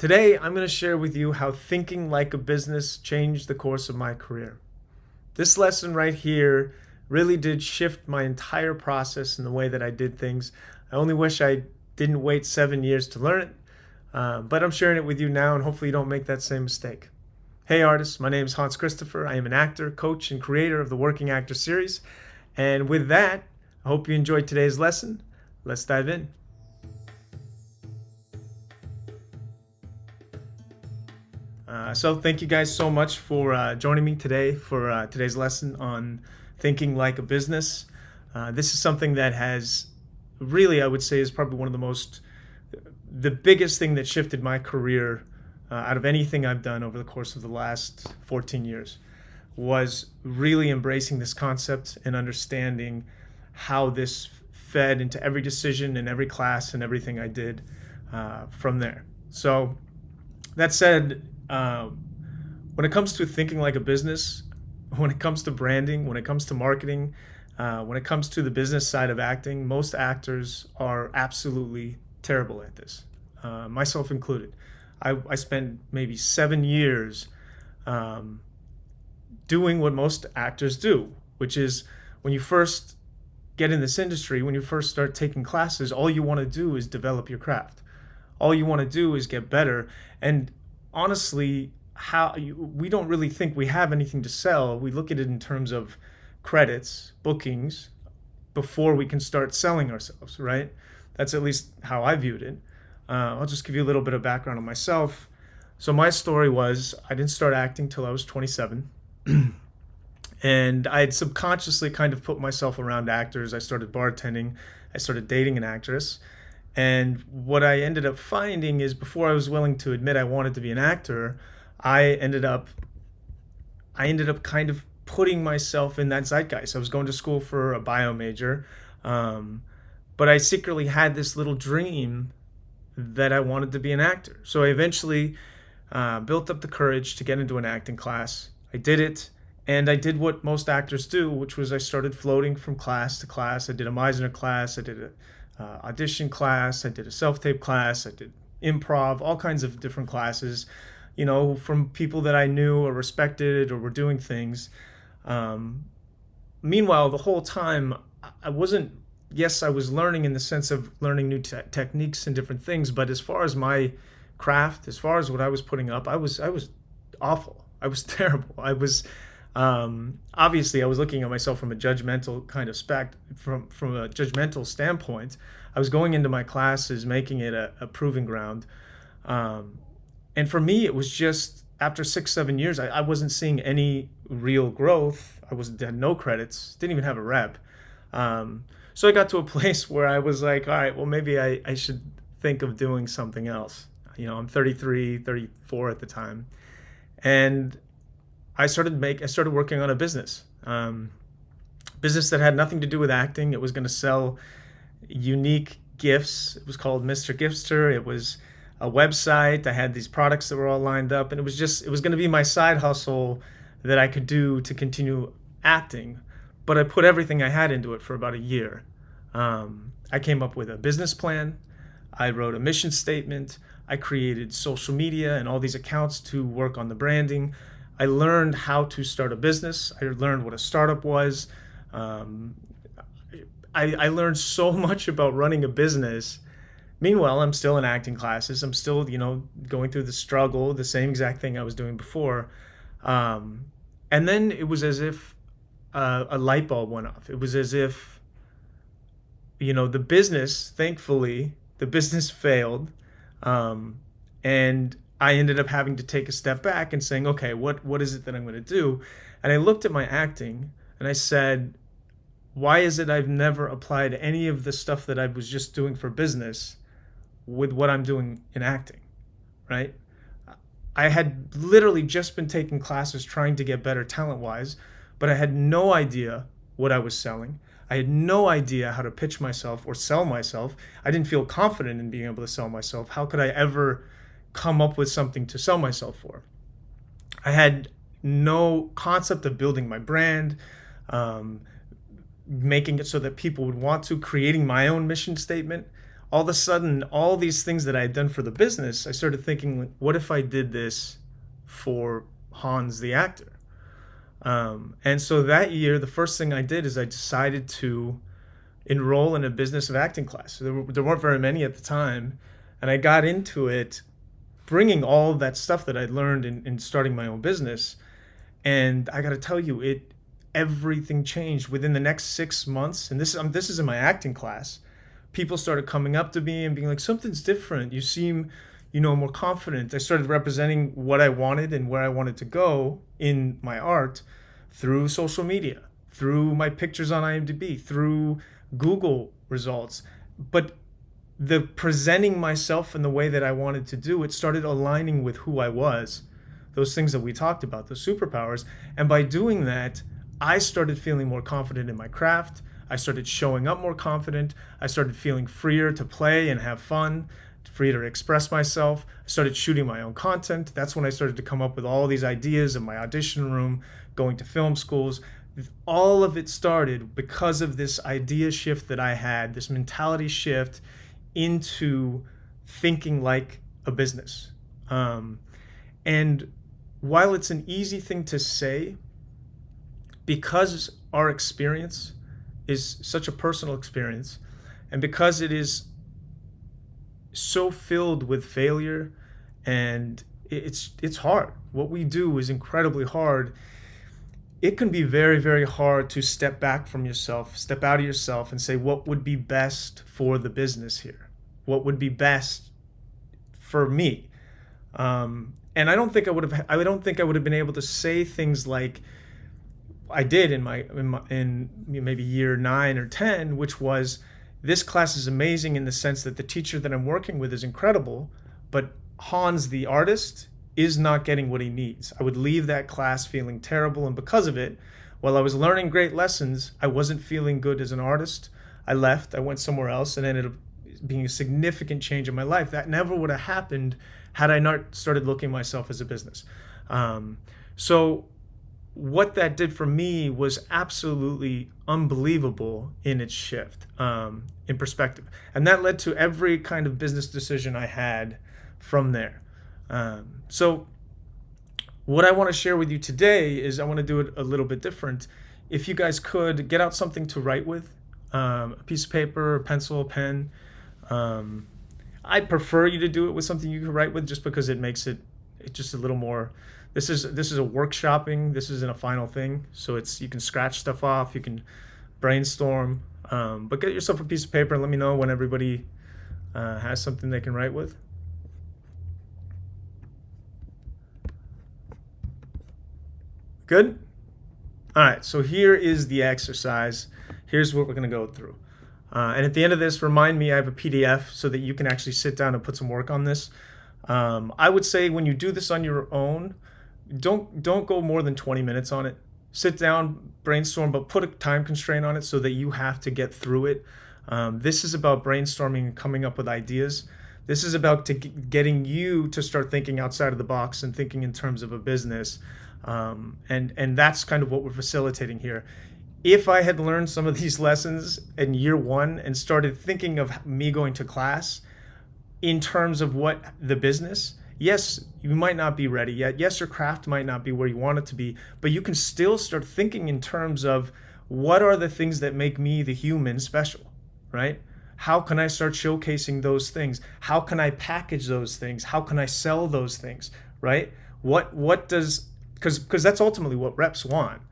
Today, I'm going to share with you how thinking like a business changed the course of my career. This lesson right here really did shift my entire process in the way that I did things. I only wish I didn't wait 7 years to learn it, but I'm sharing it with you now, and hopefully you don't make that same mistake. Hey artists, my name is Hans Christopher. I am an actor, coach, and creator of the Working Actor series. And with that, I hope you enjoyed today's lesson. Let's dive in. So thank you guys so much for joining me today for today's lesson on thinking like a business. This is something that has really, I would say, is probably one of the biggest thing that shifted my career out of anything I've done over the course of the last 14 years was really embracing this concept and understanding how this fed into every decision and every class and everything I did from there. So that said, when it comes to thinking like a business, when it comes to branding, when it comes to marketing, when it comes to the business side of acting, most actors are absolutely terrible at this, myself included. I spent maybe 7 years doing what most actors do, which is when you first get in this industry, when you first start taking classes, all you want to do is develop your craft. All you want to do is get better. And honestly, we don't really think we have anything to sell. We look at it in terms of credits, bookings, before we can start selling ourselves, right? That's at least how I viewed it. I'll just give you a little bit of background on myself. So my story was I didn't start acting till I was 27. And I had subconsciously kind of put myself around actors. I started bartending. I started dating an actress. And what I ended up finding is before I was willing to admit I wanted to be an actor, I ended up kind of putting myself in that zeitgeist. I was going to school for a bio major, but I secretly had this little dream that I wanted to be an actor. So I eventually built up the courage to get into an acting class. I did it, and I did what most actors do, which was I started floating from class to class. I did a Meisner class, I did a audition class, I did a self-tape class, I did improv, all kinds of different classes, from people that I knew or respected or were doing things. Meanwhile, the whole time I wasn't, yes, I was learning in the sense of learning new techniques and different things, but as far as my craft, as far as what I was putting up, I was awful. I was terrible. I was obviously I was looking at myself from a judgmental kind of from a judgmental standpoint. I was going into my classes, making it a proving ground. And for me, it was just after 6, 7 years, I wasn't seeing any real growth. Had no credits, didn't even have a rep. So I got to a place where I was like, all right, well, maybe I should think of doing something else. I'm 33, 34 at the time. And I started working on a business that had nothing to do with acting. It was going to sell unique gifts. It was called Mr. Giftster. It was a website. I had these products that were all lined up, and it was going to be my side hustle that I could do to continue acting. But I put everything I had into it for about a year. I came up with a business plan. I wrote a mission statement. I created social media and all these accounts to work on the branding. I learned how to start a business. I learned what a startup was. I learned so much about running a business. Meanwhile, I'm still in acting classes. I'm still, going through the struggle, the same exact thing I was doing before. And then it was as if a light bulb went off. It was as if, the business, thankfully, the business failed. And I ended up having to take a step back and saying, okay, what is it that I'm going to do? And I looked at my acting and I said, why is it I've never applied any of the stuff that I was just doing for business with what I'm doing in acting, right? I had literally just been taking classes trying to get better talent-wise, but I had no idea what I was selling. I had no idea how to pitch myself or sell myself. I didn't feel confident in being able to sell myself. How could I ever come up with something to sell myself for? I had no concept of building my brand, making it so that people would want to, creating my own mission statement. all of a sudden, all these things that I had done for the business, I started thinking, what if I did this for Hans the actor? And so that year, the first thing I did is I decided to enroll in a business of acting class. There weren't very many at the time, and I got into it bringing all of that stuff that I'd learned in starting my own business. And I got to tell you, everything changed within the next 6 months. And this is in my acting class. People started coming up to me and being like, something's different. You seem, more confident. I started representing what I wanted and where I wanted to go in my art through social media, through my pictures on IMDb, through Google results. But the presenting myself in the way that I wanted to do, it started aligning with who I was, those things that we talked about, those superpowers. And by doing that, I started feeling more confident in my craft. I started showing up more confident. I started feeling freer to play and have fun, free to express myself. I started shooting my own content. That's when I started to come up with all these ideas in my audition room, going to film schools. All of it started because of this idea shift that I had, this mentality shift into thinking like a business. And while it's an easy thing to say, because our experience is such a personal experience, and because it is so filled with failure, and it's hard. What we do is incredibly hard. It can be very, very hard to step back from yourself, step out of yourself and say, what would be best for the business here? What would be best for me? And I don't think I would have been able to say things like I did in maybe year 9 or 10, which was, this class is amazing in the sense that the teacher that I'm working with is incredible, but Hans the artist is not getting what he needs. I would leave that class feeling terrible, and because of it, while I was learning great lessons, I wasn't feeling good as an artist. I left, I went somewhere else, and ended up being a significant change in my life. That never would have happened had I not started looking at myself as a business. So what that did for me was absolutely unbelievable in its shift, in perspective. And that led to every kind of business decision I had from there. So what I want to share with you today is I want to do it a little bit different. If you guys could get out something to write with, a piece of paper, a pencil, a pen. I prefer you to do it with something you can write with, just because it makes it just a little more. This is a workshopping. This isn't a final thing. So you can scratch stuff off. You can brainstorm. But get yourself a piece of paper and let me know when everybody has something they can write with. Good? All right, so here is the exercise. Here's what we're going to go through. And at the end of this, remind me I have a PDF so that you can actually sit down and put some work on this. I would say when you do this on your own, don't go more than 20 minutes on it. Sit down, brainstorm, but put a time constraint on it so that you have to get through it. This is about brainstorming and coming up with ideas. This is about getting you to start thinking outside of the box and thinking in terms of a business. And that's kind of what we're facilitating here. If I had learned some of these lessons in year 1 and started thinking of me going to class in terms of what the business, yes, you might not be ready yet. Yes, your craft might not be where you want it to be, but you can still start thinking in terms of what are the things that make me the human special, right? How can I start showcasing those things? How can I package those things? How can I sell those things, right? What does, because that's ultimately what reps want.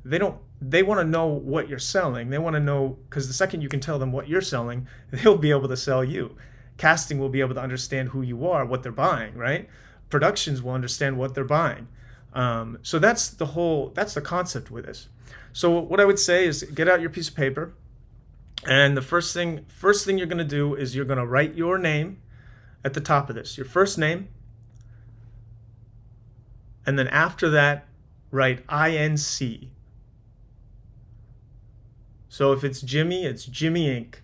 They want to know what you're selling. They want to know, because the second you can tell them what you're selling, they'll be able to sell you. Casting will be able to understand who you are, what they're buying, right? Productions will understand what they're buying. So that's the concept with this. So what I would say is get out your piece of paper, and the first thing you're going to do is you're going to write your name at the top of this, your first name, and then after that, write INC. So if it's Jimmy Inc.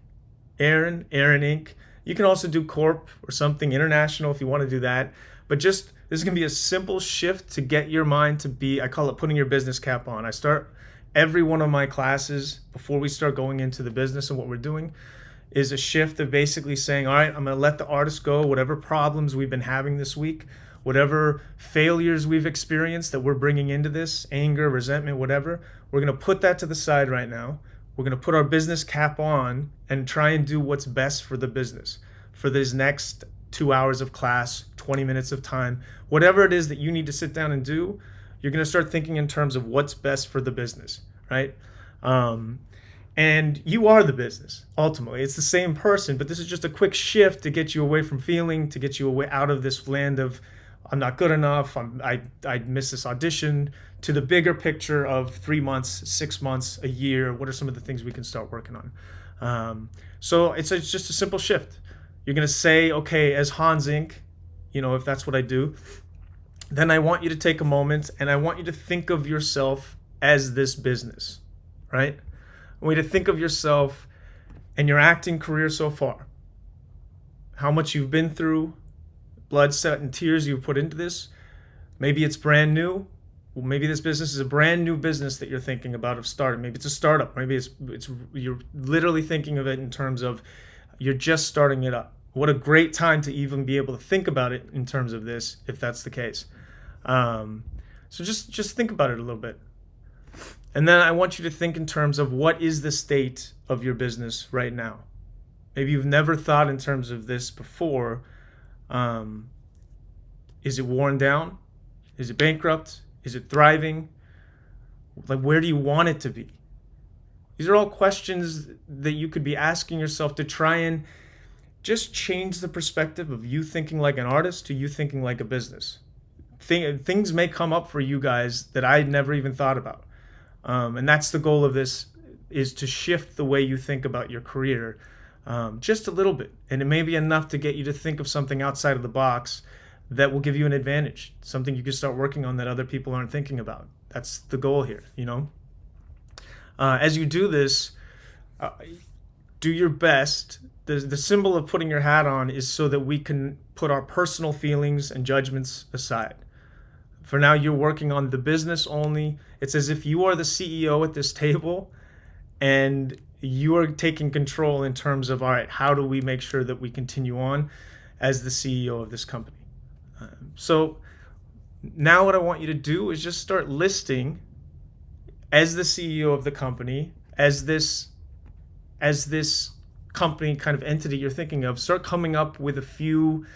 Aaron Inc. You can also do Corp or something international if you want to do that. But this is going to be a simple shift to get your mind to be, I call it putting your business cap on. I start every one of my classes before we start going into the business and what we're doing is a shift of basically saying, all right, I'm going to let the artist go, whatever problems we've been having this week, whatever failures we've experienced that we're bringing into this, anger, resentment, whatever, we're going to put that to the side right now. We're going to put our business cap on and try and do what's best for the business for this next 2 hours of class, 20 minutes of time, whatever it is that you need to sit down and do. You're going to start thinking in terms of what's best for the business, right? And you are the business, ultimately. It's the same person, but this is just a quick shift to get you away from feeling, to get you away out of this land of, I'm not good enough, I missed this audition, to the bigger picture of 3 months, 6 months, a year. What are some of the things we can start working on? So it's just a simple shift. You're going to say, okay, as Hans Inc., if that's what I do, then I want you to take a moment and I want you to think of yourself as this business, right? I want you to think of yourself and your acting career so far. How much you've been through, blood, sweat, and tears you've put into this. Maybe it's brand new. Well, maybe this business is a brand new business that you're thinking about of starting. Maybe it's a startup. Maybe it's you're literally thinking of it in terms of you're just starting it up. What a great time to even be able to think about it in terms of this, if that's the case. So just think about it a little bit. And then I want you to think in terms of what is the state of your business right now. Maybe you've never thought in terms of this before. Is it worn down? Is it bankrupt? Is it thriving? Like, where do you want it to be? These are all questions that you could be asking yourself to try and just change the perspective of you thinking like an artist to you thinking like a business. Things may come up for you guys that I never even thought about. And that's the goal of this, is to shift the way you think about your career just a little bit. And it may be enough to get you to think of something outside of the box that will give you an advantage, something you can start working on that other people aren't thinking about. That's the goal here, As you do this, do your best. The symbol of putting your hat on is so that we can put our personal feelings and judgments aside. For now, you're working on the business only. It's as if you are the CEO at this table and you are taking control in terms of, all right, how do we make sure that we continue on as the CEO of this company? So now what I want you to do is just start listing, as the CEO of the company, as this company kind of entity you're thinking of, start coming up with a few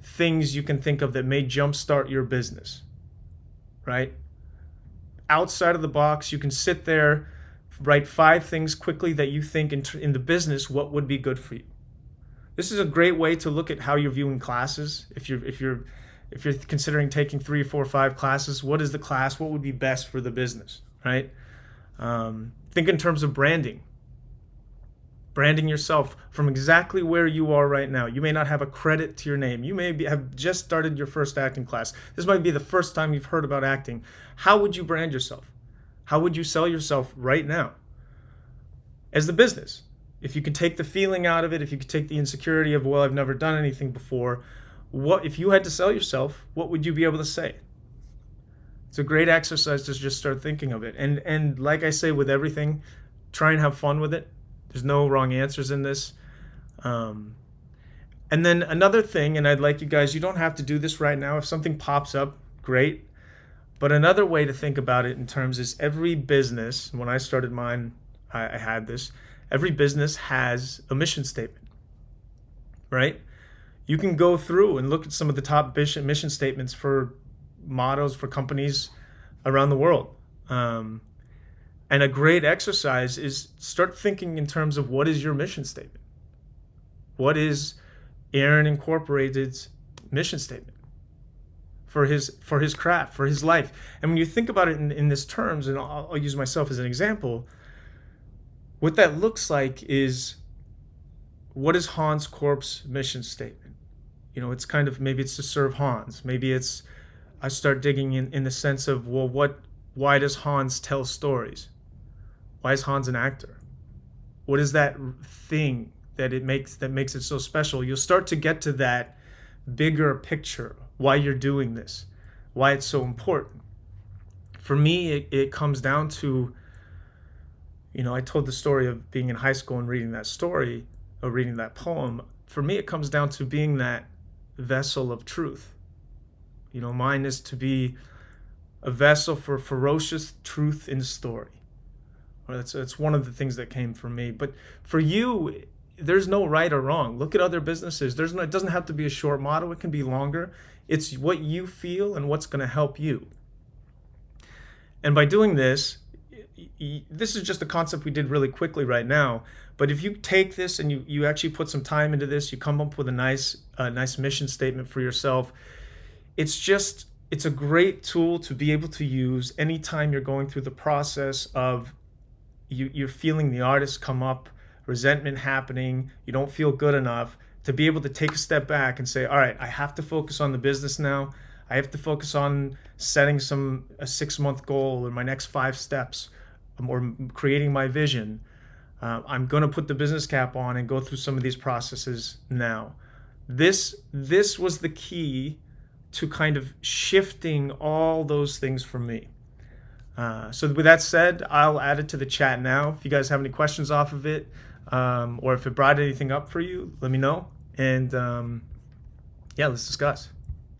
things you can think of that may jumpstart your business, right? Outside of the box, you can sit there, write 5 things quickly that you think in the business, what would be good for you. This is a great way to look at how you're viewing classes. If you're considering taking 3, 4, 5 classes, what is the class? What would be best for the business, right? Think in terms of branding. Branding yourself from exactly where you are right now. You may not have a credit to your name. You may have just started your first acting class. This might be the first time you've heard about acting. How would you brand yourself? How would you sell yourself right now as the business? If you could take the feeling out of it, if you could take the insecurity of, well, I've never done anything before, what if you had to sell yourself, what would you be able to say? It's a great exercise to just start thinking of it. And like I say with everything, try and have fun with it. There's no wrong answers in this. And then another thing, and I'd like you guys, you don't have to do this right now. If something pops up, great. But another way to think about it in terms is every business, when I started mine, I had this, every business has a mission statement, right? You can go through and look at some of the top mission statements for mottos for companies around the world. And a great exercise is start thinking in terms of what is your mission statement? What is Aaron Incorporated's mission statement for his craft, for his life? And when you think about it in this terms, and I'll use myself as an example, what that looks like is, what is Hans Corp's mission statement? It's kind of, maybe it's to serve Hans. Maybe it's, I start digging in the sense of, well, why does Hans tell stories? Why is Hans an actor? What is that thing that makes it so special? You'll start to get to that bigger picture, why you're doing this, why it's so important. For me, it comes down to, I told the story of being in high school and reading that story reading that poem, for me it comes down to being that vessel of truth. Mine is to be a vessel for ferocious truth in story. That's one of the things that came from me. But for you, there's no right or wrong. Look at other businesses. It doesn't have to be a short motto. It can be longer. It's what you feel and what's going to help you. And by doing this, this is just a concept we did really quickly right now. But if you take this and you actually put some time into this, you come up with a nice mission statement for yourself. It's a great tool to be able to use anytime you're going through the process of you're feeling the artist come up, resentment happening, you don't feel good enough, to be able to take a step back and say, all right, I have to focus on the business now. I have to focus on setting a 6-month goal or my next 5 steps, or creating my vision. I'm going to put the business cap on and go through some of these processes now. This was the key to kind of shifting all those things for me. So with that said, I'll add it to the chat now. If you guys have any questions off of it, or if it brought anything up for you, let me know. And let's discuss.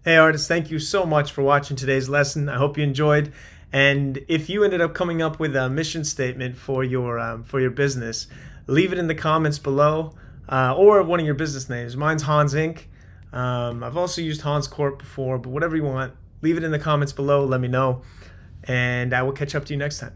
Hey artists, thank you so much for watching today's lesson. I hope you enjoyed. And if you ended up coming up with a mission statement for your business, leave it in the comments below, or one of your business names. Mine's Hans Inc. I've also used Hans Corp before, but whatever you want, leave it in the comments below. Let me know. And I will catch up to you next time.